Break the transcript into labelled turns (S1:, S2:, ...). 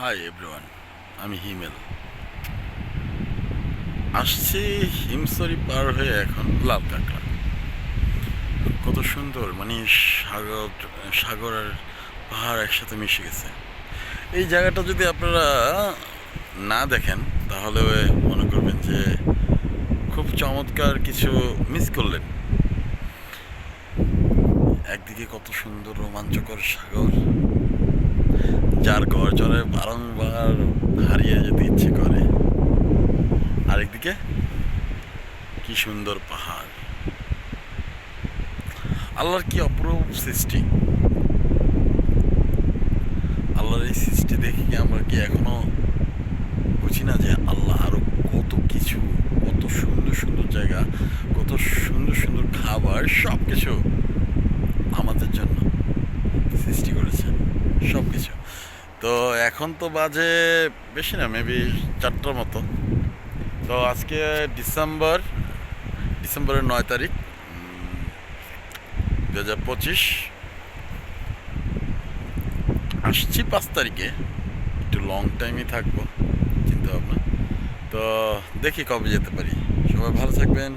S1: Hi everyone, আমি হিমেল আসছি হিমসরি পার হয়ে এখন লাল কাঁকড়া। কত সুন্দর, মানে সাগর সাগর আর পাহাড় একসাথে মিশে গেছে। এই জায়গাটা যদি আপনারা না দেখেন তাহলে মনে করবেন যে খুব চমৎকার কিছু মিস করলেন। একদিকে কত সুন্দর রোমাঞ্চকর সাগর, যার গর্জনে বারংবার হারিয়ে যেতে ইচ্ছে করে। আরেকদিকে কি সুন্দর পাহাড়, আল্লাহর কি অপরূপ সৃষ্টি। আল্লাহর এই সৃষ্টি দেখে কি আমরা কি এখনো বুঝি না যে আল্লাহ আরো কত কিছু, কত সুন্দর সুন্দর জায়গা, কত সুন্দর সুন্দর খাবার, সব কিছু আমাদের জন্য সৃষ্টি করেছে, সব কিছু। তো এখন তো বাজে বেশি না, মেবি 4টার মতো। তো আজকে ডিসেম্বরের 9 তারিখ, 2025। আসছি 5 তারিখে, একটু লং টাইমই থাকবো চিন্তা ভাবনা। তো দেখি কবে যেতে পারি। সবাই ভালো থাকবেন।